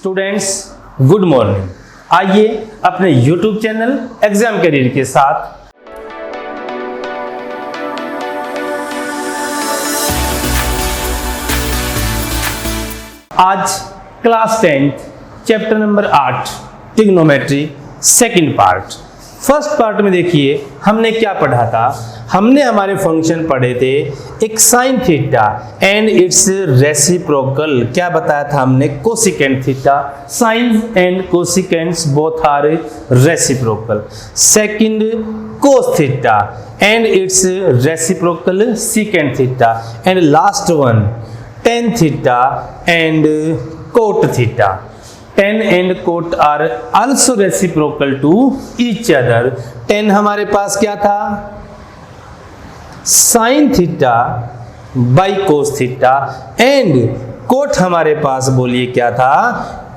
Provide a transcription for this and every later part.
Students good morning. आइए अपने YouTube channel exam career के साथ आज class 10 chapter number 8 trigonometry second part. First part में देखिए हमने क्या पढ़ा था। हमने हमारे फंक्शन पढ़े थे एक sine theta and it's reciprocal. क्या बताया था हमने? Cosecant theta, sine and cosecants both are reciprocal. Second cos theta and it's reciprocal secant theta and last one tan theta and cot theta. tan and cot are also reciprocal to each other. tan हमारे पास क्या था? sin theta by cos theta and cot हमारे पास बोलिए क्या था?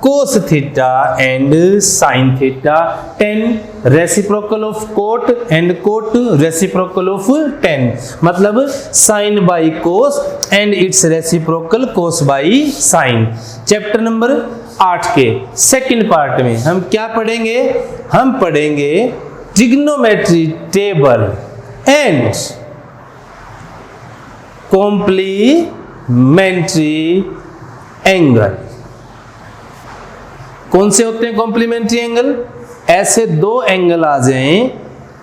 cos theta and sin theta. tan reciprocal of cot and cot reciprocal of tan. मतलब sin by cos and its reciprocal cos by sin. Chapter number 8 के second part में हम क्या पढ़ेंगे? हम पढ़ेंगे trigonometry table and complementary angle. कौन से होते हैं कॉम्प्लीमेंट्री एंगल? ऐसे दो एंगल आ जाएं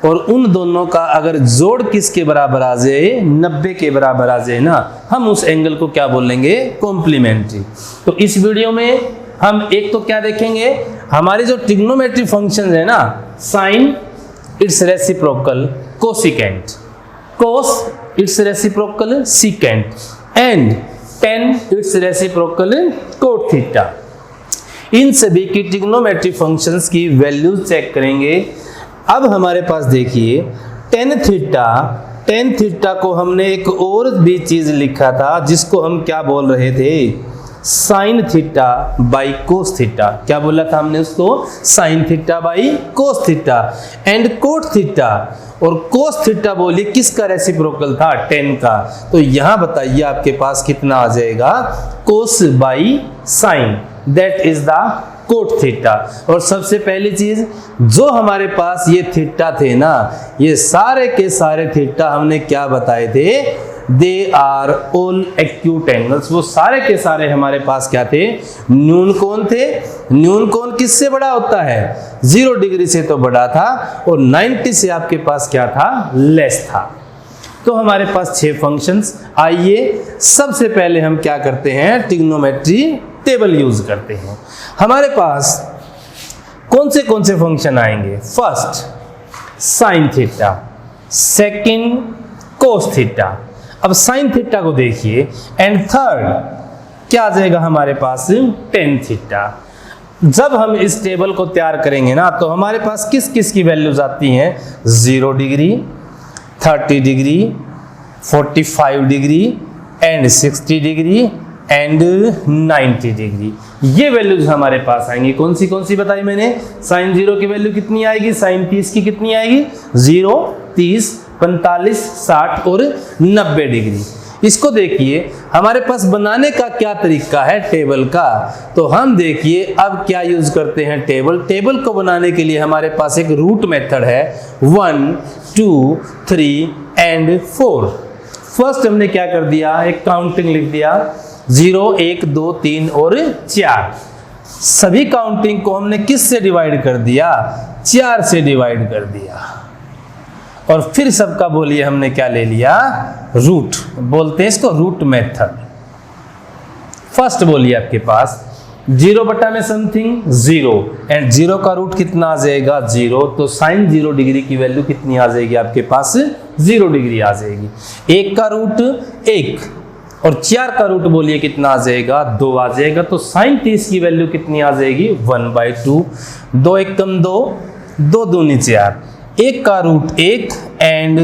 और उन दोनों का अगर जोड़ किसके बराबर आ जाए? 90 के बराबर आ जाए ना, हम उस एंगल को क्या बोलेंगे? कॉम्प्लीमेंट्री। तो इस वीडियो में हम एक तो क्या देखेंगे, हमारे जो ट्रिग्नोमेट्री फंक्शन है ना, sine it's reciprocal cosecant, cos it's reciprocal secant and tan it's reciprocal cot theta. इन सभी की ट्रिग्नोमेट्री फंक्शंस की वैल्यूज चेक करेंगे। अब हमारे पास देखिए टेन थीटा को हमने एक और भी चीज लिखा था जिसको हम क्या बोल रहे थे? Sine theta by cos theta. क्या बोला था हमने उसको? Sine theta by cos theta and cot theta. और कोस थीटा बोलिए किसका रेसिप्रोकल था? टेन का। तो यहां बताइए आपके पास कितना आ जाएगा? Cos by sine, that is the cot theta. और सबसे पहली चीज जो हमारे पास ये थीटा थे ना, ये सारे के सारे थीटा हमने क्या बताए थे? They are all acute angles. वो सारे के सारे हमारे पास क्या थे? न्यून कोण थे। न्यून कोण किससे बड़ा होता है? 0 डिग्री से तो बड़ा था और 90 से आपके पास क्या था? लेस था। तो हमारे पास 6 फंक्शंस। आइए सबसे पहले हम क्या करते हैं? ट्रिग्नोमेट्री टेबल यूज करते हैं। हमारे पास कौन से फंक्शन आएंगे? First sine theta, second cos theta. अब साइन थीटा को देखिए एंड थर्ड क्या आ जाएगा हमारे पास? Tan theta. जब हम इस टेबल को तैयार करेंगे ना, तो हमारे पास किस किस की वैल्यूज आती हैं? 0 degree, 30 degree, 45 degree and 60 degree and 90 degree. ये वैल्यूज हमारे पास आएंगी। कौन सी बताई मैंने? साइन 0 की वैल्यू कितनी आएगी? साइन 30 की कितनी आएगी? 0, 30, 45, 60 और 90 डिग्री। इसको देखिए हमारे पास बनाने का क्या तरीका है टेबल का। तो हम देखिए अब क्या यूज करते हैं टेबल को बनाने के लिए हमारे पास एक रूट मेथड है 1, 2, 3 एंड 4। फर्स्ट हमने क्या कर दिया? एक काउंटिंग लिख दिया 0, 1, 2, 3 और 4। सभी काउंटिंग को हमने किस से डिवाइड कर दिया? 4 से डिवाइड कर दिया। और फिर सबका बोलिए हमने क्या ले लिया? रूट। बोलते हैं इसको रूट मेथड। फर्स्ट बोलिए आपके पास 0 बटा में समथिंग 0 एंड 0 का रूट कितना आ जाएगा? 0। तो साइन 0 डिग्री की वैल्यू कितनी आ जाएगी आपके पास? 0 डिग्री आ जाएगी। 1 का रूट 1 और 4 का रूट बोलिए कितना आ जाएगा? 2 आ जाएगा। तो साइन 30 की वैल्यू कितनी आ जाएगी? 1/2। 2 1 कम 2, 2 दूनी 4। 1 का रूट 1 एंड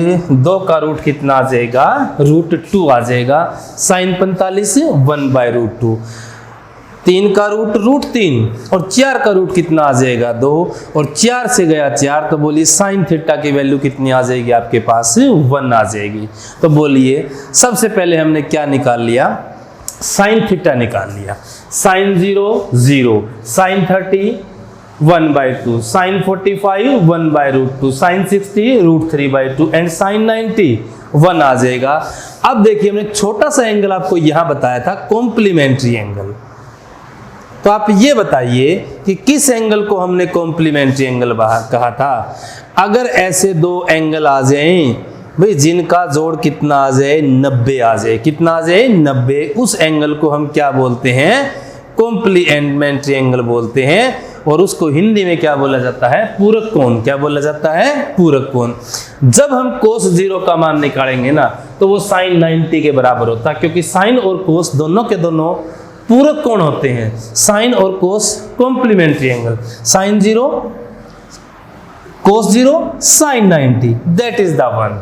2 का रूट कितना आ जाएगा? रूट 2 आ जाएगा। साइन 45 1/√2। 3 का रूट 3 और 4 का रूट कितना आ जाएगा? 2 और 4 से गया 4। तो बोलिए साइन थीटा की वैल्यू कितनी आ जाएगी आपके पास? 1 आ जाएगी। तो बोलिए सबसे पहले हमने क्या निकाल लिया? साइन थीटा निकाल लिया। Sine 0 0, sine 30 1/2, sine 45 1/√2, sine 60 √3/2 and sine 90 1 आ जाएगा। अब देखिए हमने छोटा सा एंगल आपको यहां बताया था कॉम्प्लीमेंट्री एंगल, तो आप ये बताइए कि किस एंगल को हमने कॉम्प्लीमेंट्री एंगल कहा था। अगर ऐसे दो एंगल आ जाएं भाई जिनका जोड़ कितना आ जाए 90 आ जाए, कितना आ जाए 90, उस एंगल को हम क्या बोलते हैं कॉम्प्लीमेंट्री एंगल बोलते हैं, और उसको हिंदी में क्या बोला जाता है पूरक कोण। क्या बोला जाता है पूरक कोण। जब हम कोस 0 का मान निकालेंगे ना तो वो साइन 90 के बराबर होता है, क्योंकि साइन और कोस दोनों के दोनों पूरक कोण होते हैं। साइन और cos complementary angle, sine 0 cos 0 sine 90 that is the one.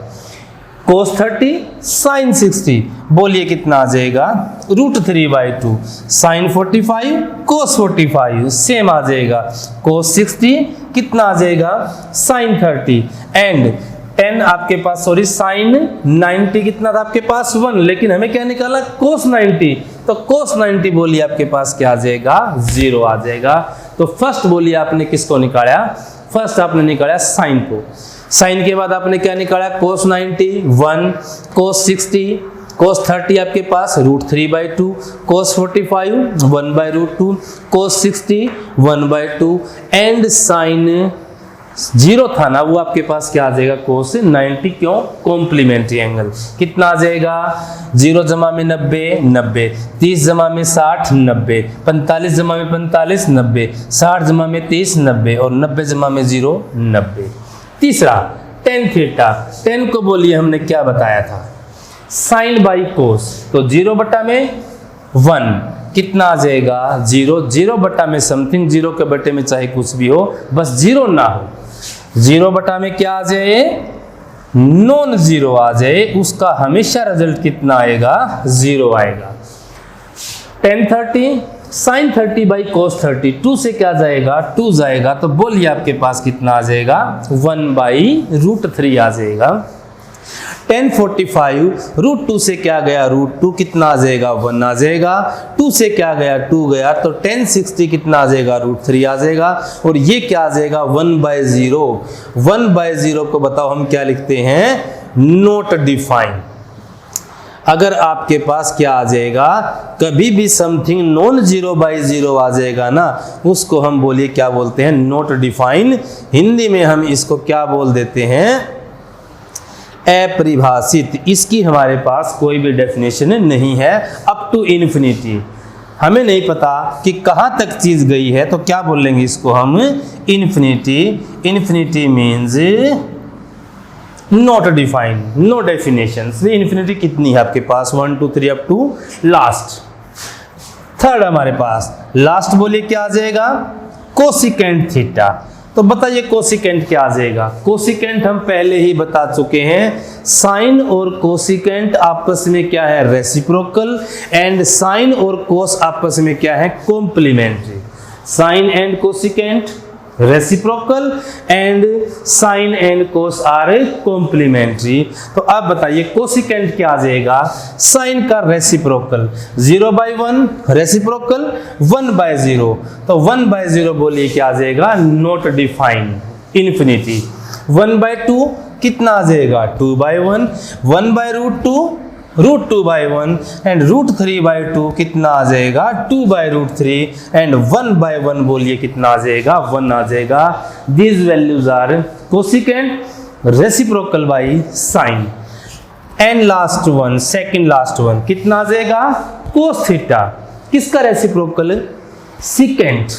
Cos 30 sine 60 बोलिए कितना आ जाएगा √3/2, साइन 45 कोस 45 सेम आ जाएगा, कोस 60 कितना आ जाएगा साइन 30 एंड 10 आपके पास सॉरी साइन 90 कितना था आपके पास 1, लेकिन हमें क्या निकाला कोस 90, तो कोस 90 बोलिए आपके पास क्या आ जाएगा 0 आ जाएगा। तो फर्स्ट बोलिए आपने किसको निकाला, फर्स्ट आपने निकाला साइन को, साइन के बाद आपने क्या निकाला कोस 90 1, कोस 60 कोस 30 आपके पास √3/2, कोस 45 1/√2, कोस 60 1/2 एंड साइन 0 था ना वो आपके पास क्या आ जाएगा कोस 90, क्यों कॉम्प्लीमेंट्री एंगल। कितना आ जाएगा 0 जमा में 90 90, 30 जमा में 60 90, 45 जमा में 45 90, 60 जमा में 30 90 और 90 जमा में 0 90। तीसरा टेन थीटा, टेन को बोलिए हमने क्या बताया था साइन बाई कोस, तो 0 बटा में 1 कितना आ जाएगा 0, 0 बटा में समथिंग, 0 के बटे में चाहे कुछ भी हो बस 0 ना हो, 0 बटा में क्या आ जाए नॉन 0 आ जाए, उसका हमेशा रिजल्ट कितना आएगा 0 आएगा। टेन 30 साइन 30 बाई कोस 30, 2 से क्या जाएगा 2 जाएगा, तो बोलिए आपके पास कितना आ जाएगा 1/√3 आ जाएगा। टेन 45 √2 से क्या गया √2 कितना आ जाएगा 1 आ जाएगा, 2 से क्या गया 2 गया, तो टेन 60 कितना आ जाएगा √3 आ जाएगा, और ये क्या आ जाएगा 1/0। 1/0 को बताओ हम क्या लिखते हैं नॉट डिफाइन। अगर आपके पास क्या आ जाएगा कभी भी समथिंग नॉन 0/0 आ जाएगा ना उसको हम बोलिए क्या बोलते हैं नॉट डिफाइन। हिंदी में हम इसको क्या बोल देते हैं अपरिभाषित। इसकी हमारे पास कोई भी डेफिनेशन नहीं है अप टू इन्फिनिटी। हमें नहीं पता कि कहाँ तक चीज गई है तो क्या बोलेंगे इसको हम infinity. Infinity means not defined, no definition. Infinity कितनी है आपके पास 1 2 3 अप टू लास्ट। थर्ड हमारे पास लास्ट बोलिए क्या आ जाएगा कोसिकेंट थीटा। तो बताइए कोसिकेंट क्या आ जाएगा। कोसिकेंट हम पहले ही बता चुके हैं, साइन और कोसिकेंट आपस में क्या है रेसिप्रोकल, एंड साइन और कोस आपस में क्या है complementary. Sine and cosecant reciprocal and sine and cos are complementary. तो अब बताइए कोसिकेंट क्या आ जाएगा साइन का रेसिप्रोकल 0/1 रेसिप्रोकल 1/0, तो 1/0 बोलिए क्या आ जाएगा नॉट डिफाइंड इन्फिनिटी। 1/2 कितना आ जाएगा 2/1, 1/√2 √2/1 एंड √3/2 कितना आ जाएगा 2/√3 एंड 1/1 बोलिए कितना आ जाएगा 1 आ जाएगा। These values are cosecant reciprocal by sine. And last one second last one कितना आ जाएगा कोस थीटा। किसका रेसिप्रोकल सिकेंट।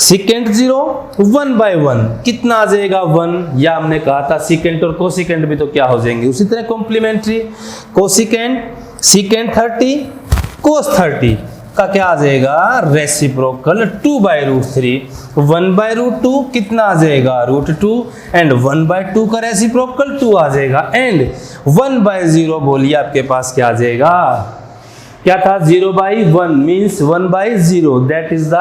सिकेंट 0 1/1 कितना आ जाएगा 1, या हमने कहा था सिकेंट और कोसिकेंट भी तो क्या हो जाएंगे उसी तरह कॉम्प्लीमेंट्री। कोसिकेंट सिकेंट 30 कोस 30 का क्या आ जाएगा रेसिप्रोकल 2/√3, 1/√2 कितना आ जाएगा √2 एंड 1/2 का रेसिप्रोकल 2 आ जाएगा, एंड 1/0 बोलिए आपके पास क्या आ जाएगा क्या था 0/1 means 1/0 that is the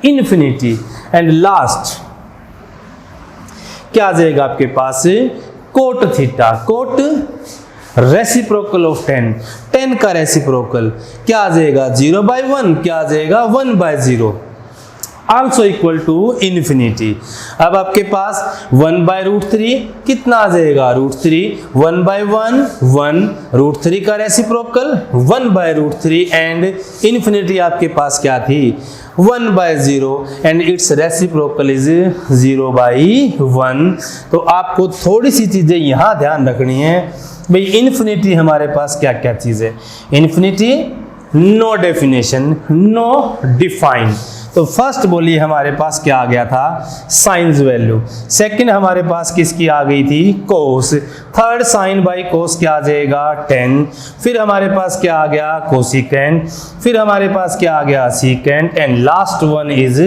infinity. And last क्या आ जाएगा आपके पास cot theta. Cot reciprocal of 10, 10 का रेसिप्रोकल क्या आ जाएगा 0/1, क्या आ जाएगा 1/0, आल्सो इक्वल टू इन्फिनिटी। अब आपके पास 1/√3 कितना आ जाएगा √3, 1/1 1, √3 का रेसिप्रोकल 1/√3 एंड इन्फिनिटी आपके पास क्या थी 1/0 एंड इट्स रेसिप्रोकल इज 0/1। तो आपको थोड़ी सी चीजें यहां ध्यान रखनी है भाई, इन्फिनिटी हमारे पास क्या क्या चीज है, infinity no definition, no define. तो फर्स्ट बोलिए हमारे पास क्या आ गया था साइंस वैल्यू, सेकंड हमारे पास किसकी आ गई थी कोस, थर्ड साइन बाई कोस क्या आ जाएगा 10, फिर हमारे पास क्या आ गया कोसिकेंट, फिर हमारे पास क्या आ गया secant and last one is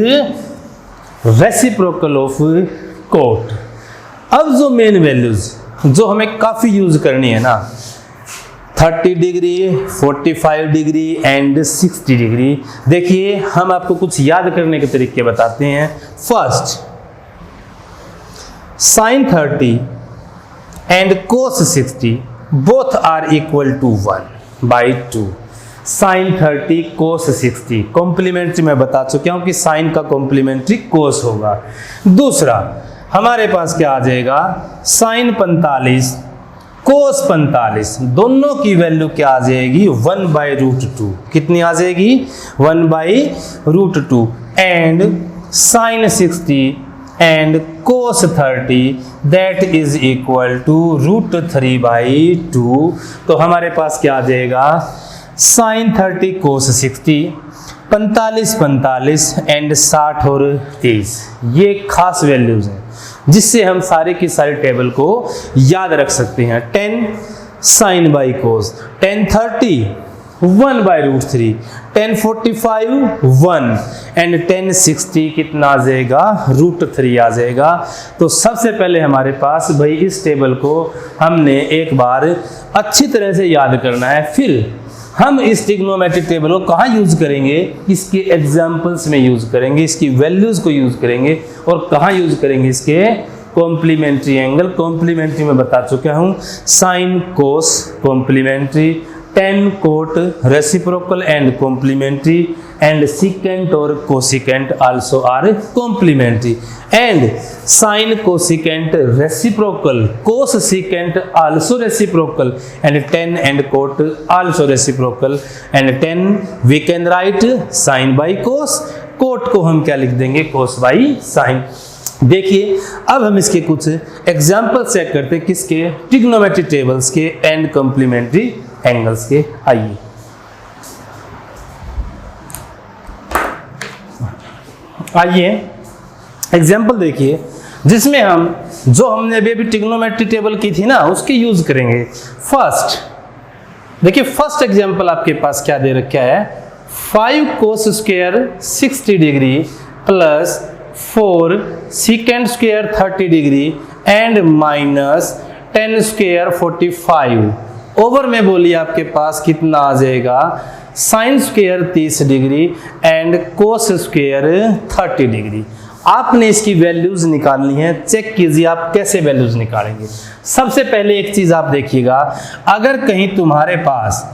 reciprocal of cot. अब जो मेन वैल्यूज जो हमें काफी यूज करनी है ना 30 डिग्री, 45 डिग्री एंड 60 डिग्री। देखिए हम आपको कुछ याद करने के तरीके बताते हैं। First sine 30 and cos 60 both are equal to 1/2। Sine 30 cos 60 complementary मैं बता चुका हूं कि साइन का कॉम्प्लीमेंट्री कोस होगा। दूसरा हमारे पास क्या आ जाएगा साइन 45 कोस 45, दोनों की वैल्यू क्या आ जाएगी 1/√2, कितनी आ जाएगी 1/√2 and sine 60 and cos 30 that is equal to √3/2। तो हमारे पास क्या आ जाएगा साइन 30 कोस 60, 45 एंड 60 और 30, ये खास वैल्यूज हैं जिससे हम सारे की सारी टेबल को याद रख सकते हैं। 10 साइन बाई कोस, 1030 1/√3, 1045 1 एंड 1060 कितना आ जाएगा √3 आ जाएगा। तो सबसे पहले हमारे पास भाई इस टेबल को हमने एक बार अच्छी तरह से याद करना है, फिर हम इस ट्रिग्नोमेट्रिक टेबल को कहाँ यूज करेंगे, इसके एग्जाम्पल्स में यूज करेंगे, इसकी वैल्यूज को यूज करेंगे और कहाँ यूज करेंगे इसके कॉम्प्लीमेंट्री एंगल। कॉम्प्लीमेंट्री में बता चुका हूँ sine cos complementary, tan cot reciprocal and complementary and secant और cosecant also are complementary and sine cosecant reciprocal, cos secant also reciprocal and tan and cot also reciprocal and tan we can write sine by cos, cot को हम क्या लिख देंगे कोस by sign. देखिए अब हम इसके कुछ एग्जाम्पल चेक करते हैं किसके ट्रिग्नोमेट्रिक टेबल्स के एंड कॉम्प्लीमेंट्री एंगल्स के। आइए एग्जाम्पल देखिए जिसमें हम जो हमने अभी ट्रिग्नोमेट्री टेबल की थी ना उसकी यूज करेंगे। फर्स्ट देखिए फर्स्ट एग्जाम्पल आपके पास क्या दे रखा है 5 cos square 60 degree plus 4 secant square 30 degree and minus 10 square 45 over में बोलिए आपके पास कितना आ जाएगा sine square 30 degree and cos square 30 degree. आपने इसकी वैल्यूज निकालनी है, चेक कीजिए आप कैसे वैल्यूज निकालेंगे। सबसे पहले एक चीज आप देखिएगा, अगर कहीं तुम्हारे पास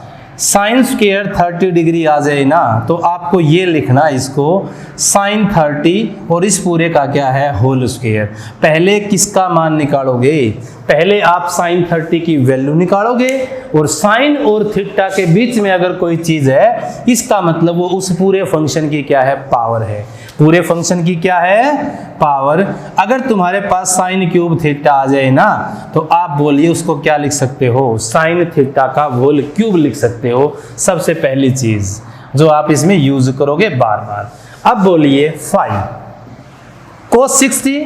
साइन स्क्वायर 30 डिग्री आ जाए ना तो आपको ये लिखना इसको साइन 30 और इस पूरे का क्या है होल स्क्वायर। पहले किसका मान निकालोगे, पहले आप साइन 30 की वैल्यू निकालोगे और साइन और थीटा के बीच में अगर कोई चीज है इसका मतलब वो उस पूरे फंक्शन की क्या है पावर है, पूरे फंक्शन की क्या है पावर। अगर तुम्हारे पास साइन क्यूब थीटा आ जाए ना तो आप बोलिए उसको क्या लिख सकते हो साइन थीटा का होल क्यूब लिख सकते हो। सबसे पहली चीज जो आप इसमें यूज करोगे बार बार। अब बोलिए 5 कोस 60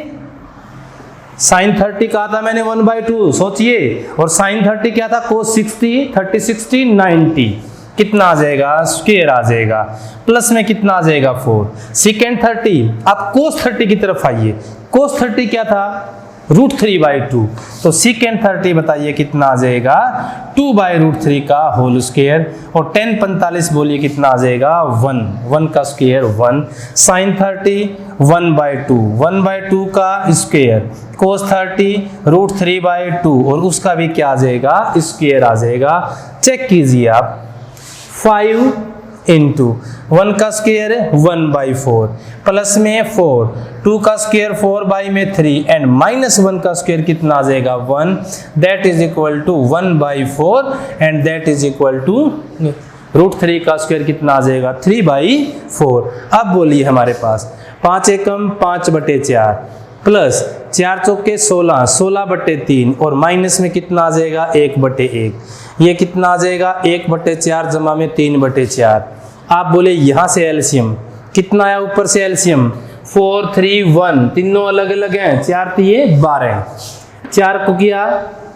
साइन 30 कहा था मैंने 1/2 सोचिए, और साइन 30 क्या था कोस 60 30 60 90 कितना आ जाएगा स्क्वायर आ जाएगा, प्लस में कितना आ जाएगा 4 सीकेंट 30। अब कोस 30 की तरफ आइए, कोस 30 क्या था √3/2, तो सेकेंड 30 बताइए कितना आ जाएगा 2/√3 का होल स्क्वायर, और 10 45 बोलिए कितना आ जाएगा 1 का स्क्वायर 1, साइन 30 1/2 का स्क्वायर, कोस 30 √3/2 और उसका भी क्या आ जाएगा स्क्वायर आ जाएगा। चेक कीजिए आप, 5 इंटू 1 का स्क्वायर 1/4 प्लस में 4, 2 का स्क्वायर 4/3 एंड -1 का स्क्वायर कितना आ जाएगा 1, that is equal to 1/4 and that is equal to √3 का स्क्वायर कितना आ जाएगा 3/4। अब बोलिए हमारे पास 5 एकम 5/4 प्लस 4 चौके 16, 16/3 और माइनस में कितना आ जाएगा 1/1, ये कितना आ जाएगा 1/4 जमा में 3/4। आप बोले यहाँ से एलसीएम कितना आया, ऊपर से एलसीएम 4 3 1, तीनों अलग अलग हैं, 4 3 12, 4 को किया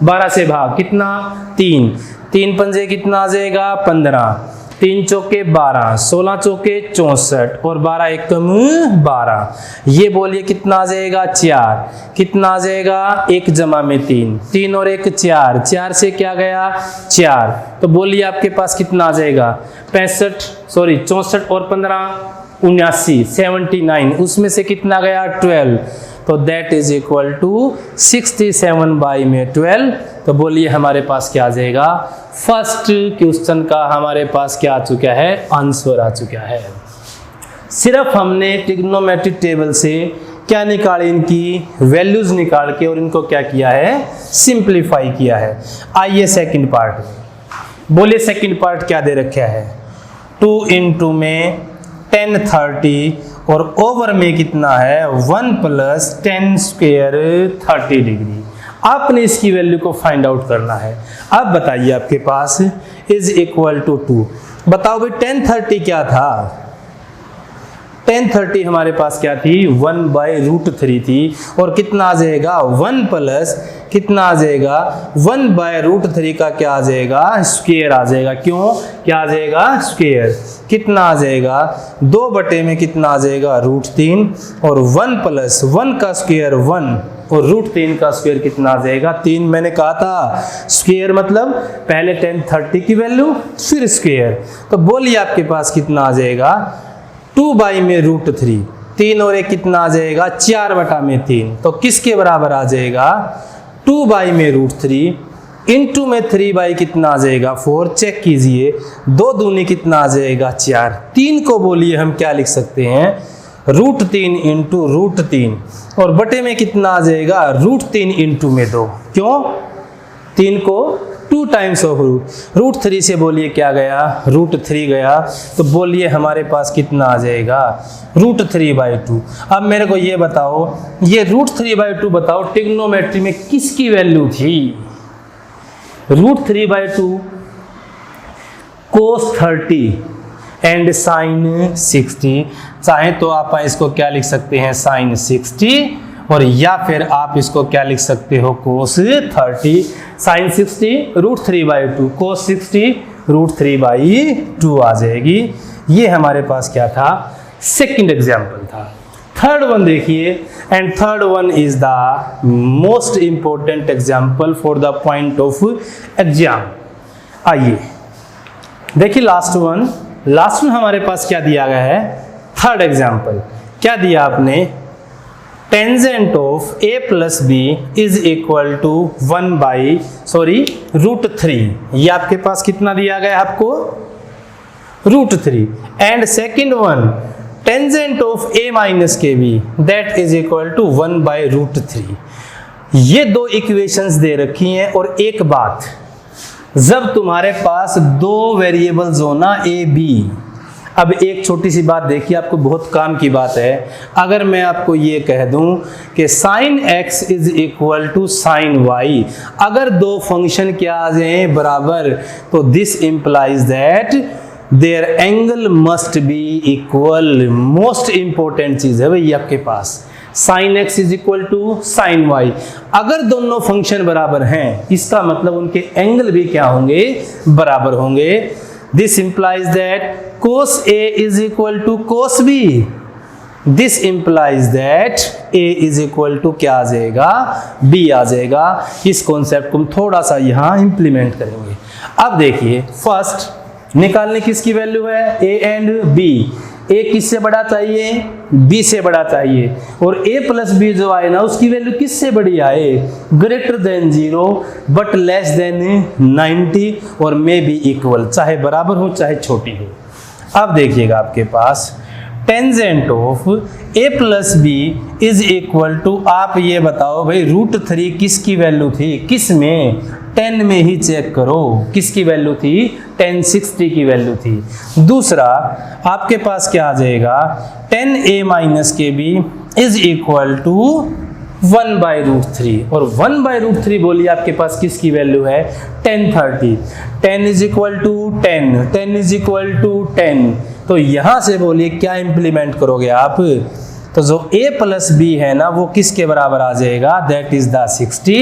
12 से भाग कितना 3 पंजे कितना आ जाएगा 15, 3 चौके 12, 16 चौके 64 और 12 एकम 12, ये बोलिए कितना आ जाएगा 4, कितना आ जाएगा 1 जमा में 3 और 1 4, 4 से क्या गया 4, तो बोलिए आपके पास कितना आ जाएगा 64 और 15 79, 79, उसमें से कितना गया 12, तो दैट इज इक्वल टू 67/12। तो बोलिए हमारे पास क्या आ जाएगा, फर्स्ट क्वेश्चन का हमारे पास क्या आ चुका है, आंसर आ चुका है। सिर्फ हमने ट्रिग्नोमेट्रिक टेबल से क्या निकाले, इनकी वैल्यूज निकाल के और इनको क्या किया है, सिंप्लीफाई किया है। आइए सेकंड पार्ट, बोलिए सेकंड पार्ट क्या दे रखा है, 2 इंटू में 10 30 और ओवर में कितना है 1 + 10 स्क्वायर 30 डिग्री। आपने इसकी वैल्यू को फाइंड आउट करना है। अब बताइए आपके पास इज इक्वल टू 2, बताओ भाई 10 30 क्या था, 10 30 हमारे पास क्या थी 1/√3 थी, और कितना आ जाएगा 1 प्लस कितना आ जाएगा 1/√3 का क्या आ जाएगा स्क्वायर आ जाएगा, क्यों क्या आ जाएगा स्क्वायर, कितना आ जाएगा 2 बटे में कितना आ जाएगा √3 और 1 प्लस 1 का स्क्वायर 1 और √3 का स्क्वायर कितना आ जाएगा 3। मैंने कहा था स्क्वायर मतलब पहले 10 30 की वैल्यू फिर स्क्वायर, तो बोलिए आपके पास कितना आ जाएगा 2/√3, 3 और 1 कितना आ जाएगा 4/3, तो किसके बराबर आ जाएगा 2/√3 इंटू में 3 कितना आ जाएगा 4। चेक कीजिए 2 दूनी कितना आ जाएगा 4, 3 को बोलिए हम क्या लिख सकते हैं √3 इंटू √3 और बटे में कितना आ जाएगा √3 इंटू में 2, क्यों 3 को 2 टाइम्स ऑफ √3 से बोलिए क्या गया √3 गया, तो बोलिए हमारे पास कितना आ जाएगा √3/2। अब मेरे को ये बताओ, ये √3/2 बताओ ट्रिग्नोमेट्री में किसकी वैल्यू थी, √3/2 cos 30 एंड sin 60, चाहे तो आप इसको क्या लिख सकते हैं sin 60 और या फिर आप इसको क्या लिख सकते हो cos 30, sin 60 √3/2 cos 60 √3/2 आ जाएगी। ये हमारे पास क्या था सेकंड एग्जाम्पल था। थर्ड वन देखिए, and third one is the most important example for the point of exam. आइए देखिए लास्ट वन हमारे पास क्या दिया गया है, थर्ड एग्जाम्पल क्या दिया आपने, tangent of a + b is equal to √3, ये आपके पास कितना दिया गया है आपको √3, and second one tangent of a - kb that is equal to 1/√3। ये दो इक्वेशंस दे रखी हैं, और एक बात, जब तुम्हारे पास 2 वेरिएबल्स हो ना a b, अब एक छोटी सी बात देखिए, आपको बहुत काम की बात है। अगर मैं आपको ये कह दूं कि sin x is equal to sin y, अगर दो फंक्शन क्या आ जाए बराबर, तो this implies that their angle must be equal. Most important चीज है भाई आपके पास, sin x is equal to sin y, अगर दोनों फंक्शन बराबर हैं इसका मतलब उनके एंगल भी क्या होंगे बराबर होंगे। This implies that cos a is equal to cos b, this implies that a is equal to क्या आ जाएगा, b आ जाएगा। इस कॉन्सेप्ट को हम थोड़ा सा यहाँ इंप्लीमेंट करेंगे। अब देखिए फर्स्ट निकालने किसकी वैल्यू है, a एंड b। a किससे बड़ा चाहिए, b से बड़ा चाहिए, और a प्लस b जो आए ना उसकी वैल्यू किससे बड़ी आए, greater than 0 but less than 90 और मे बी इक्वल, चाहे बराबर हो चाहे छोटी हो। अब देखिएगा आपके पास tangent of a plus B is equal to, आप ये बताओ भाई √3 किसकी वैल्यू थी, किस में, 10 में ही चेक करो किसकी वैल्यू थी, 1060 की वैल्यू थी। दूसरा आपके पास क्या आ जाएगा, 10a माइनस के बी इज इक्वल टू 1/√3 और 1/√3 बोलिए आपके पास किसकी वैल्यू है, 1030। 10 is equal to 10, 10 is equal to 10। तो यहां से बोलिए क्या इंप्लीमेंट करोगे आप, तो जो a प्लस बी है ना वो किसके बराबर आ जाएगा, that is the 60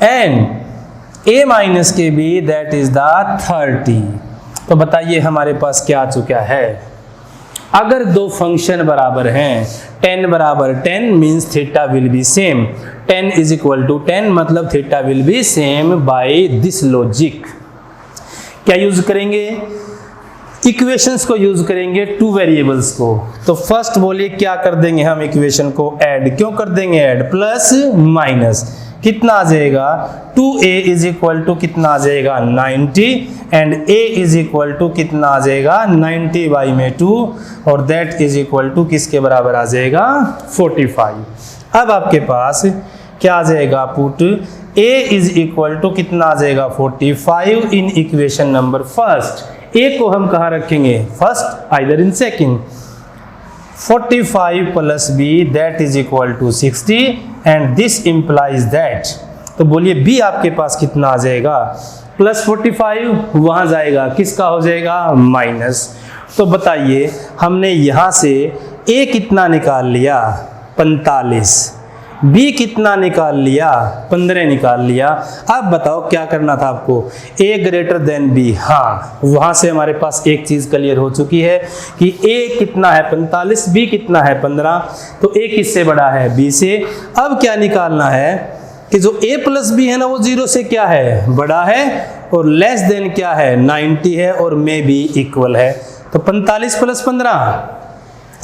and a minus के बी दैट इज द 30। तो बताइए हमारे पास क्या आ चुका है, अगर दो फंक्शन बराबर हैं, 10 बराबर 10 means theta will be same, 10 is equal to 10 मतलब theta will be same. By this logic क्या यूज करेंगे, इक्वेशंस को यूज करेंगे, टू वेरिएबल्स को। तो फर्स्ट बोलिए क्या कर देंगे हम, इक्वेशन को ऐड, क्यों कर देंगे ऐड, प्लस माइनस कितना आ जाएगा, 2a इज इक्वल टू कितना आ जाएगा 90 and a is equal to कितना आ जाएगा 90/2 और दैट इज इक्वल टू किसके बराबर आ जाएगा 45। अब आपके पास क्या आ जाएगा, put a is equal to कितना आ जाएगा 45 in equation number first. a को हम कहाँ रखेंगे, first either in second. 45 plus b that is equal to 60 and this implies that, तो बोलिए b आपके पास कितना आ जाएगा, प्लस 45 वहां जाएगा किसका हो जाएगा माइनस। तो बताइए हमने यहां से a कितना निकाल लिया 45, b कितना निकाल लिया 15 निकाल लिया। अब बताओ क्या करना था आपको, a ग्रेटर देन b। हाँ वहां से हमारे पास एक चीज क्लियर हो चुकी है कि a कितना है 45, b कितना है 15, तो a किससे बड़ा है b से। अब क्या निकालना है कि जो a प्लस बी है ना वो 0 से क्या है बड़ा है और लेस देन क्या है 90 है और मे बी इक्वल है। तो 45 प्लस 15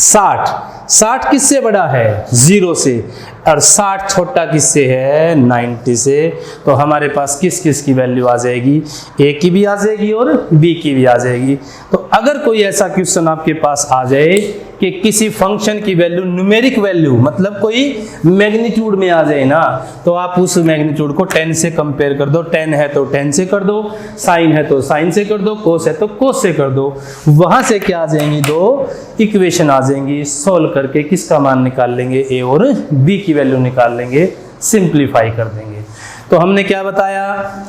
60, 60 किससे बड़ा है 0 से और 60 छोटा किससे है 90 से। तो हमारे पास किस किस की वैल्यू आ जाएगी, a की भी आ जाएगी और b की भी आ जाएगी। तो अगर कोई ऐसा क्वेश्चन आपके पास आ जाए कि किसी फंक्शन की वैल्यू न्यूमेरिक वैल्यू मतलब कोई मैग्नीट्यूड में आ जाए ना, तो आप उस मैग्नीट्यूड को 10 से कंपेयर कर दो, 10 है तो 10 से कर दो, साइन है तो साइन से कर दो, कोस है तो कोस से कर दो। वहां से क्या आ जाएंगी, दो इक्वेशन आ जाएंगी, सोल्व करके किसका मान निकाल लेंगे a और b की वैल्यू निकाल लेंगे, सिंप्लीफाई कर देंगे। तो हमने क्या बताया,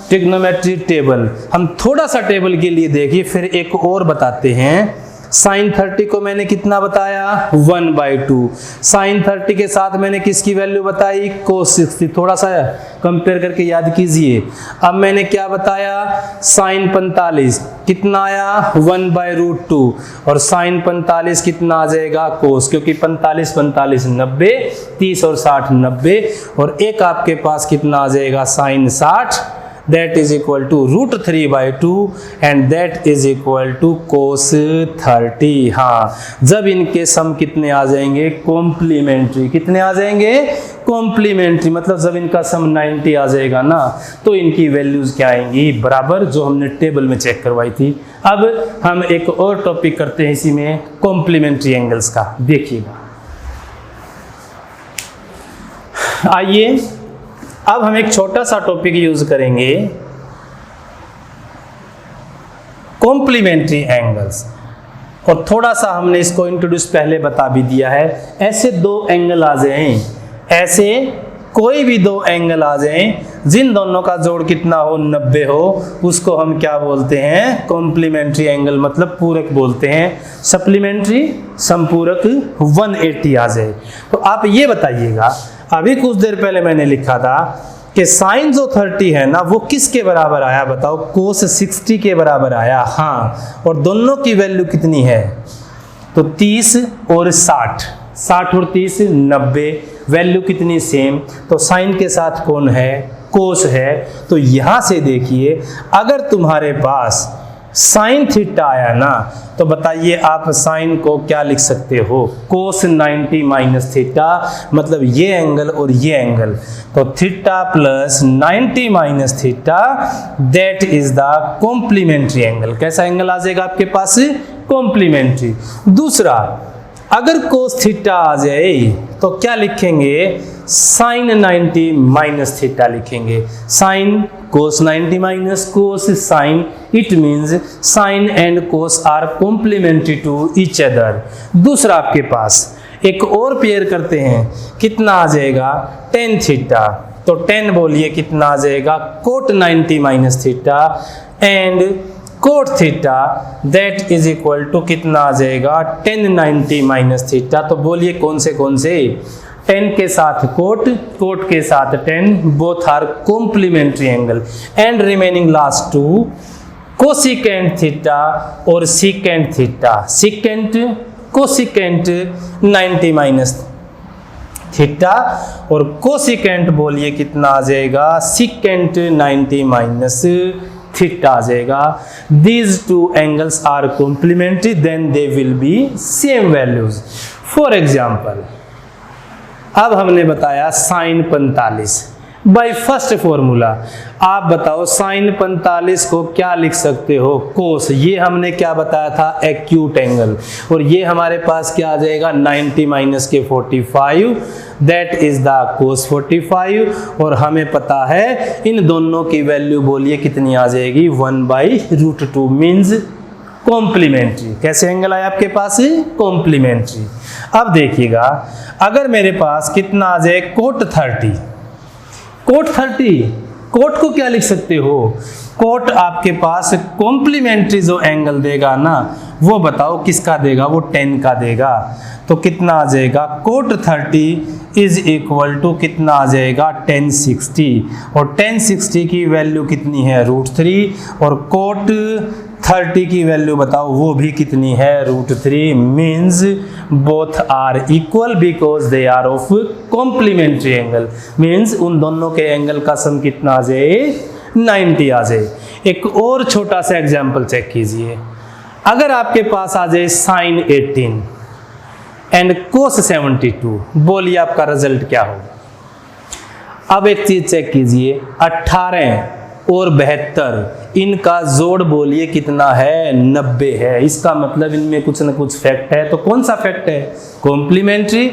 ट्रिग्नोमेट्री टेबल। हम थोड़ा सा टेबल के लिए देखिए फिर एक और बताते हैं। साइन 30 को मैंने कितना बताया 1/2, साइन 30 के साथ मैंने किसकी वैल्यू बताई कोस 60, थोड़ा सा कंपेयर करके याद कीजिए। अब मैंने क्या बताया, साइन 45 कितना आया 1/√2 और साइन 45 कितना आ जाएगा कोस, क्योंकि 45 45 90, 30 और 60 90 और एक आपके पास कितना आ जाएगा sign 60 that is equal to √3/2 and that is equal to cos 30। हाँ जब इनके सम कितने आ जाएंगे कॉम्प्लीमेंट्री, कितने आ जाएंगे कॉम्प्लीमेंट्री, मतलब जब इनका सम 90 आ जाएगा ना तो इनकी वैल्यूज क्या आएंगी बराबर, जो हमने टेबल में चेक करवाई थी। अब हम एक और टॉपिक करते हैं इसी में, कॉम्प्लीमेंट्री एंगल्स का। देखिएगा आइए अब हम एक छोटा सा टॉपिक यूज करेंगे, कॉम्प्लीमेंट्री एंगल्स, और थोड़ा सा हमने इसको इंट्रोड्यूस पहले बता भी दिया है। ऐसे दो एंगल आ जाएं, ऐसे कोई भी दो एंगल आ जाएं जिन दोनों का जोड़ कितना हो 90 हो, उसको हम क्या बोलते हैं कॉम्प्लीमेंट्री एंगल, मतलब पूरक बोलते हैं। सप्लीमेंट्री संपूरक 180 आ जाए। तो आप ये बताइएगा, अभी कुछ देर पहले मैंने लिखा था कि साइन जो 30 है ना वो किसके बराबर आया बताओ, कोस 60 के बराबर आया। हाँ और दोनों की वैल्यू कितनी है तो 30 और 60, 60 और 30 90, वैल्यू कितनी सेम, तो साइन के साथ कौन है, कोस है। तो यहां से देखिए अगर तुम्हारे पास साइन थीटा आया ना, तो बताइए आप साइन को क्या लिख सकते हो, कोस 90 माइनस थीटा, मतलब ये एंगल और ये एंगल, तो theta plus 90 minus theta, that is the complementary angle. कैसा एंगल आ जाएगा आपके पास, कॉम्प्लीमेंट्री। दूसरा, अगर कोस थीटा आ जाए तो क्या लिखेंगे, साइन 90 माइनस थीटा लिखेंगे। Sine cos 90 minus cos sine, it means sine and cos are complementary to each other. दूसरा आपके पास एक और पेयर करते हैं, कितना आ जाएगा, टेन थीटा, तो 10 बोलिए कितना आ जाएगा, cot 90 minus theta and cot theta, that is equal to कितना आ जाएगा, 10 90 माइनस थीटा। तो बोलिए कौन से 10 के साथ कोट, कोट के साथ 10, both are complementary angle. And remaining last two cosecant theta और secant theta. Secant cosecant 90 minus theta और कोसिकेंट बोलिए कितना आ जाएगा, सीकेंट 90 माइनस थीटा आ जाएगा। These two angles are complementary, then they will be same values. For example, अब हमने बताया साइन 45 बाई फर्स्ट फॉर्मूला। आप बताओ साइन 45 को क्या लिख सकते हो, कोस। ये हमने क्या बताया था, एक्यूट एंगल, और ये हमारे पास क्या आ जाएगा, 90 माइनस के 45, दैट इज द कोस 45। और हमें पता है इन दोनों की वैल्यू बोलिए कितनी आ जाएगी, 1/√2 मीन्स कॉम्प्लीमेंट्री। कैसे एंगल आया आपके पास, कॉम्प्लीमेंट्री। अब देखिएगा अगर मेरे पास कितना आ जाए, कोट 30, कोट 30, कोट को क्या लिख सकते हो, कोट आपके पास कॉम्प्लीमेंट्री जो एंगल देगा ना, वो बताओ किसका देगा, वो 10 का देगा। तो कितना आ जाएगा, कोट 30 इज इक्वल टू कितना आ जाएगा, 1060, और 1060 की वैल्यू कितनी है, √3, और कोट 30 की वैल्यू बताओ वो भी कितनी है, √3, means both are equal because they are of complementary angle, means उन दोनों के एंगल का सम कितना आ जाए, 90 आ जाए। एक और छोटा सा एग्जांपल चेक कीजिए, अगर आपके पास आ जाए साइन 18 एंड कोस 72, बोलिए आपका रिजल्ट क्या होगा। अब एक चीज चेक कीजिए, 18 और 72 इनका जोड़ बोलिए कितना है, 90 है। इसका मतलब इनमें कुछ न कुछ फैक्ट है, तो कौन सा फैक्ट है, कॉम्प्लीमेंट्री।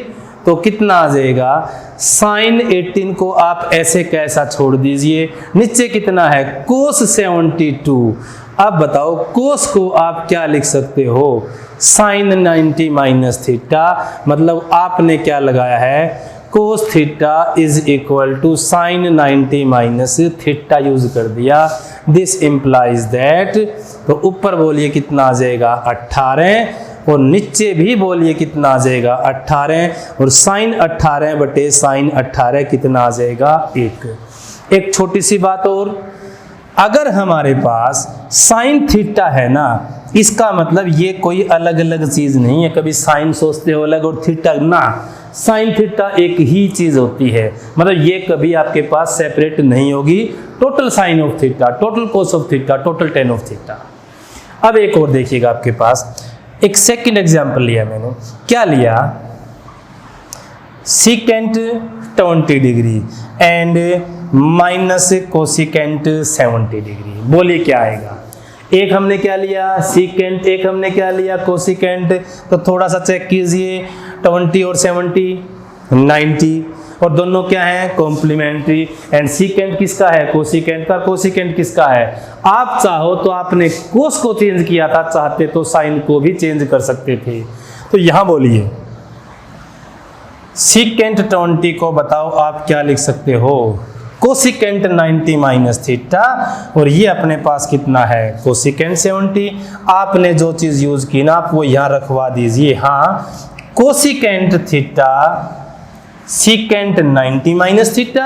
तो कितना आ जाएगा, साइन 18 को आप ऐसे कैसा छोड़ दीजिए, नीचे कितना है, कोस 72। अब बताओ कोस को आप क्या लिख सकते हो, साइन 90 माइनस थीटा, मतलब आपने क्या लगाया है, cos theta is equal to sine 90 minus theta use कर दिया। दिस इंप्लाइज दैट, तो ऊपर बोलिए कितना आ जाएगा, 18, और नीचे भी बोलिए कितना आ जाएगा, 18, और साइन 18 बटे साइन 18 कितना आ जाएगा, 1। एक छोटी सी बात और, अगर हमारे पास साइन थीटा है ना, इसका मतलब ये कोई अलग अलग चीज नहीं है, कभी साइन सोचते हो अलग और थीटा ना, साइन थीटा एक ही चीज होती है, मतलब ये कभी आपके पास सेपरेट नहीं होगी। Total sine of theta, total cos of theta, total tan of theta. अब एक और देखिएगा, आपके पास एक सेकंड एग्जांपल लिया मैंने, क्या लिया, secant 20 degree and minus cosecant 70 degree, बोलिए क्या आएगा। एक हमने क्या लिया, सीकेंट, एक हमने क्या लिया, कोसिकेंट। तो थोड़ा सा चेक कीजिए, 20 और 70 90, और दोनों क्या है, कॉम्प्लीमेंट्री। एंड सीकेंट किसका है, कोसिकेंट का, कोसिकेंट किसका है। आप चाहो तो आपने कोस को चेंज किया था, चाहते तो साइन को भी चेंज कर सकते थे। तो यहां बोलिए सीकेंट 20 को बताओ आप क्या लिख सकते हो, कोसिकेंट 90 माइनस थीटा, और ये अपने पास कितना है, कोसिकेंट 70। आपने जो चीज यूज की ना, आप वो यहां रखवा दीजिए। हाँ, cosecant theta secant 90 minus theta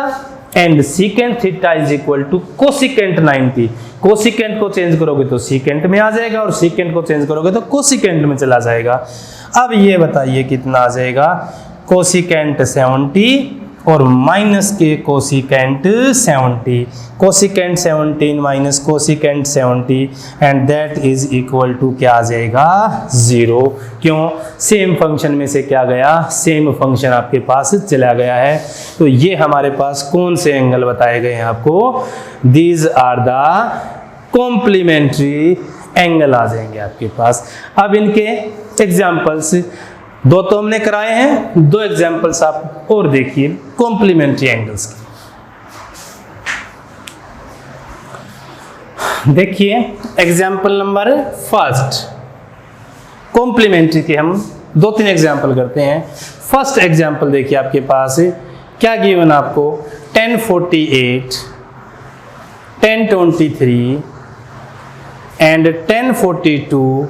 and secant theta is equal to cosecant 90। Cosecant को चेंज करोगे तो सीकेंट में आ जाएगा और सीकेंट को चेंज करोगे तो कोसिकेंट में चला जाएगा। अब ये बताइए कितना आ जाएगा, कोसिकेंट 70 और माइनस के cosecant 70, cosecant 17 minus cosecant 70 and that is equal to क्या आ जाएगा 0। क्यों? सेम फंक्शन में से क्या गया, सेम फंक्शन आपके पास चला गया है। तो ये हमारे पास कौन से एंगल बताए गए हैं आपको, these are the complementary angle आ जाएंगे आपके पास। अब इनके एग्जाम्पल्स दो तो हमने कराए हैं, दो एग्जाम्पल्स आप और देखिए कॉम्प्लीमेंट्री एंगल्स के। देखिए एग्जाम्पल नंबर फर्स्ट, कॉम्प्लीमेंट्री के हम 2-3 एग्जाम्पल करते हैं। फर्स्ट एग्जाम्पल देखिए आपके पास क्या गिवन आपको, 1048, 1023 and 1042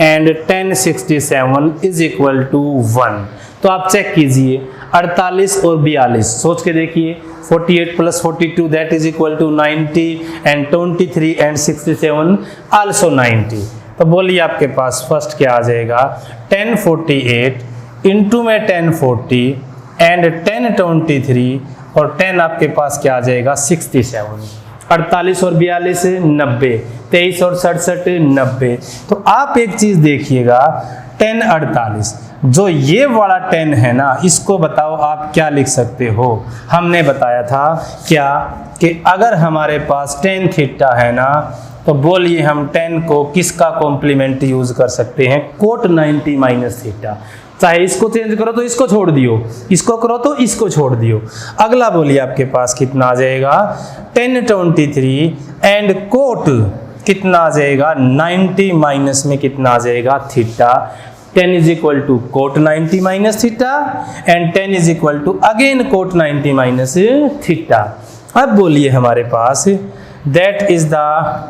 and 1067 is equal to 1। तो आप चेक कीजिए 48 और 42 सोच के देखिए, 48 plus 42 that is equal to 90 and 23 and 67 also 90। तो बोलिए आपके पास फर्स्ट क्या आ जाएगा, 1048 इंटू में 1040 एंड 1023 और 10 आपके पास क्या आ जाएगा 67। 48 और 42 90, 23 और 67 90। तो आप एक चीज देखिएगा 1048 जो ये वाला 10 है ना, इसको बताओ आप क्या लिख सकते हो। हमने बताया था क्या कि अगर हमारे पास tan थीटा है ना, तो बोलिए हम 10 को किसका कॉम्प्लीमेंट यूज कर सकते हैं, कोट 90 माइनस थीटा। चाहे इसको चेंज करो तो इसको छोड़ दियो, इसको करो तो इसको छोड़ दियो। अगला बोलिए आपके पास कितना आ जाएगा 1023 एंड कोट कितना आ जाएगा 90 माइनस में कितना आ जाएगा theta. 10 is equal to cot 90 minus theta and 10 is equal to again cot 90 minus theta. अब बोलिए हमारे पास that is the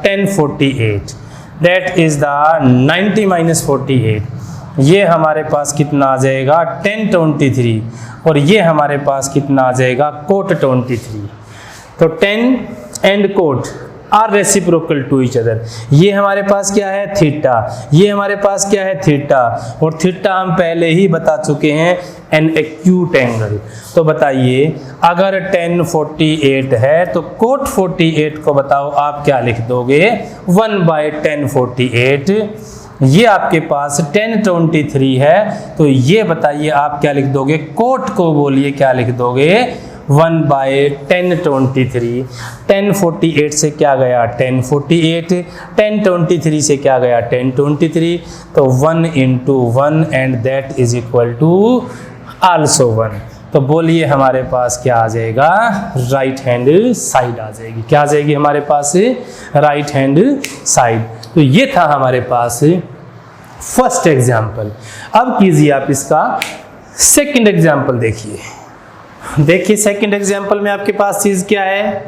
1048, that is the 90 minus 48, ये हमारे पास कितना आ जाएगा 1023 और ये हमारे पास कितना आ जाएगा कोट 23। तो 10 and cot are reciprocal to each other. ये हमारे पास क्या है थीटा, ये हमारे पास क्या है थीटा, और थीटा हम पहले ही बता चुके हैं एन एक्यूट एंगल। तो बताइए अगर 1048 है तो कोट 48 को बताओ आप क्या लिख दोगे 1/1048। ये आपके पास 1023 है तो ये बताइए आप क्या लिख दोगे, कोट को बोलिए क्या लिख दोगे 1/1023। 1048 से क्या गया 1048, 1023 से क्या गया 1023, तो 1 into 1 and that is equal to also 1। तो बोलिए हमारे पास क्या आ जाएगा राइट हैंड साइड आ जाएगी। क्या आ जाएगी हमारे पास राइट हैंड साइड। तो ये था हमारे पास फर्स्ट एग्जाम्पल। अब कीजिए आप इसका सेकंड एग्जाम्पल देखिए। देखिए सेकंड एग्जाम्पल में आपके पास चीज क्या है,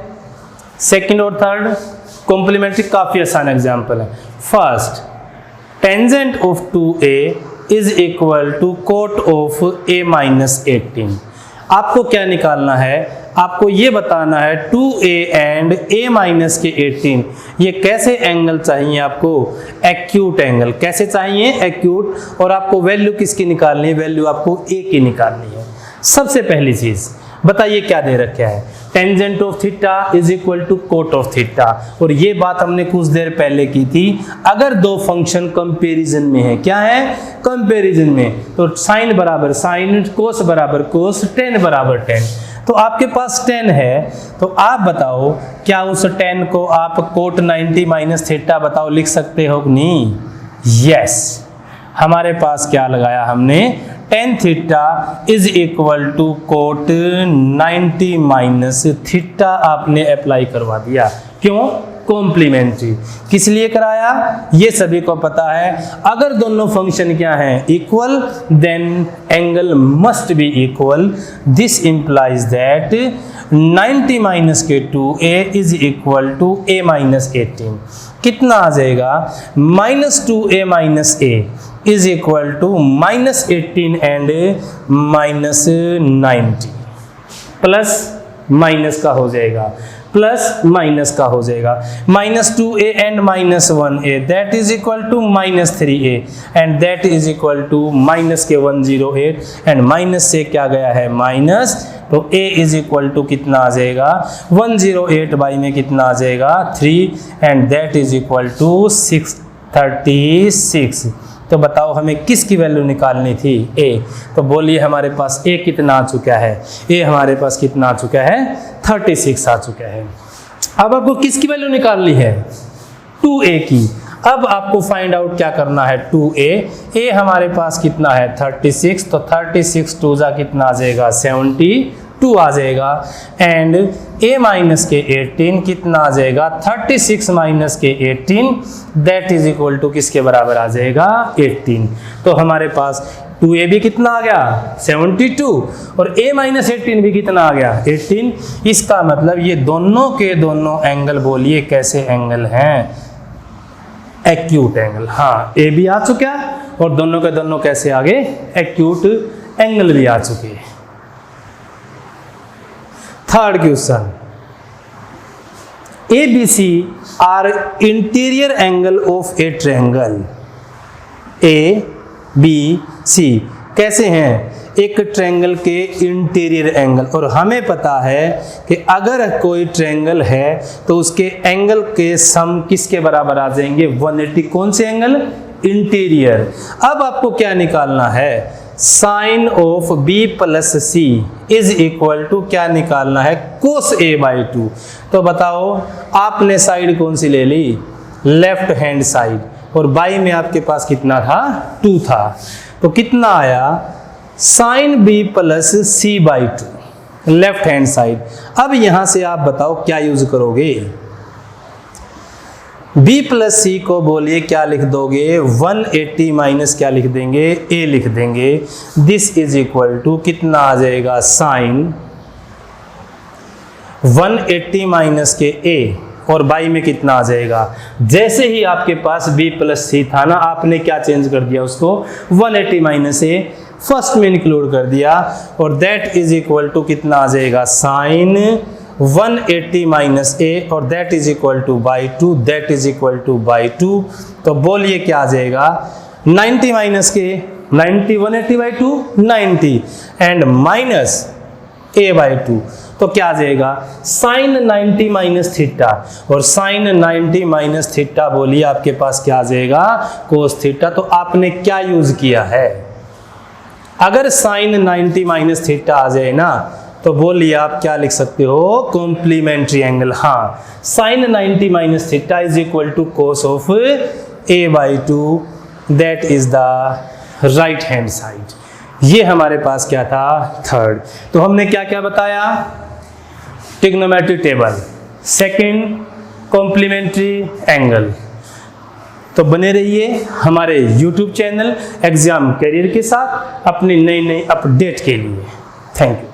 सेकंड और थर्ड कॉम्प्लीमेंट्री काफी आसान एग्जाम्पल है। First tangent of 2a is equal to cot of a minus 18। आपको क्या निकालना है, आपको ये बताना है 2a एंड a माइनस के 18 ये कैसे एंगल चाहिए आपको, एक्यूट एंगल। कैसे चाहिए एक्यूट, और आपको वैल्यू किसकी निकालनी है, वैल्यू आपको a की निकालनी है। सबसे पहली चीज बताइए क्या दे रखा है, tangent of theta is equal to cot of theta. और ये बात हमने कुछ देर पहले की थी, अगर दो फंक्शन कंपैरिजन में है, क्या है कंपैरिजन में, तो साइन बराबर साइन, कोस बराबर कोस, टेन बराबर टेन। तो आपके पास 10 है तो आप बताओ क्या उस 10 को आप कोट 90 माइनस थीटा बताओ लिख सकते हो कि नहीं। यस, हमारे पास क्या लगाया हमने tan theta is equal to cot 90 minus theta आपने अप्लाई करवा दिया। क्यों, कॉम्प्लीमेंट्री। किस लिए कराया, ये सभी को पता है, अगर दोनों फंक्शन क्या हैं equal then angle must be equal. This implies that 90 minus के 2a is equal to a minus 18। कितना आ जाएगा minus 2a minus a is equal to minus 18 and minus 90 plus minus का हो जाएगा। प्लस माइनस का हो जाएगा, -2a and -1a that is equal to -3a and that is equal to -108 and minus से क्या गया है माइनस, तो a इज इक्वल टू कितना आ जाएगा 108 बाई में कितना आ जाएगा 3 and that is equal to 636। तो बताओ हमें किसकी वैल्यू निकालनी थी, a। तो बोलिए हमारे पास a कितना आ चुका है, a हमारे पास कितना आ चुका है 36 आ चुका है। अब आपको किसकी वैल्यू निकालनी है 2a की। अब आपको फाइंड आउट क्या करना है 2a हमारे पास कितना है 36, तो 36 2 जा कितना आ जाएगा 72 आ जाएगा एंड a माइनस के 18 कितना आ जाएगा 36 माइनस के 18 दैट इज इक्वल टू किसके बराबर आ जाएगा 18। तो हमारे पास 2a भी कितना आ गया 72 और a माइनस 18 भी कितना आ गया 18। इसका मतलब ये दोनों के दोनों एंगल बोलिए कैसे एंगल हैं, एक्यूट एंगल। हाँ a भी आ चुका और दोनों के दोनों कैसे आगे एक्यूट एंगल भी आ चुके। Third question, ABC are interior angle of a triangle ABC कैसे हैं, एक ट्रायंगल के इंटीरियर एंगल। और हमें पता है कि अगर कोई ट्रायंगल है तो उसके एंगल के सम किसके बराबर आ जाएंगे 180। कौन से एंगल, इंटीरियर। अब आपको क्या निकालना है, sine of b plus C is equal to क्या निकालना है कोस a बाई 2। तो बताओ आपने साइड कौन सी ले ली, लेफ्ट हैंड साइड, और बाई में आपके पास कितना था 2 था, तो कितना आया sine b plus C by 2 left hand side. अब यहां से आप बताओ क्या यूज करोगे, b प्लस सी को बोलिए क्या लिख दोगे 180 माइनस क्या लिख देंगे a लिख देंगे। दिस इज इक्वल टू कितना आ जाएगा साइन 180 माइनस के a और बाई में कितना आ जाएगा। जैसे ही आपके पास b प्लस सी था ना, आपने क्या चेंज कर दिया उसको 180 माइनस a फर्स्ट में इंक्लूड कर दिया और दैट इज इक्वल टू कितना आ जाएगा साइन 180 माइनस a और that is equal two by 2 that is equal two by 2। तो बोलिए क्या आ जाएगा 90 माइनस के 90 180 by 2 90 and minus a by 2। तो क्या आ जाएगा साइन 90 माइनस थीटा और साइन 90 माइनस थीटा बोलिए आपके पास क्या आ जाएगा कोस थीटा। तो आपने क्या यूज किया है, अगर साइन 90 माइनस थीटा आ जाए ना तो बोलिए आप क्या लिख सकते हो कॉम्प्लीमेंट्री एंगल। हाँ sine 90 minus theta is equal to cos of a by 2 that is the right hand side. ये हमारे पास क्या था थर्ड। तो हमने क्या क्या बताया, trigonometry table, second complementary angle. तो बने रहिए हमारे YouTube चैनल एग्जाम कैरियर के साथ अपनी नई नई अपडेट के लिए। Thank you.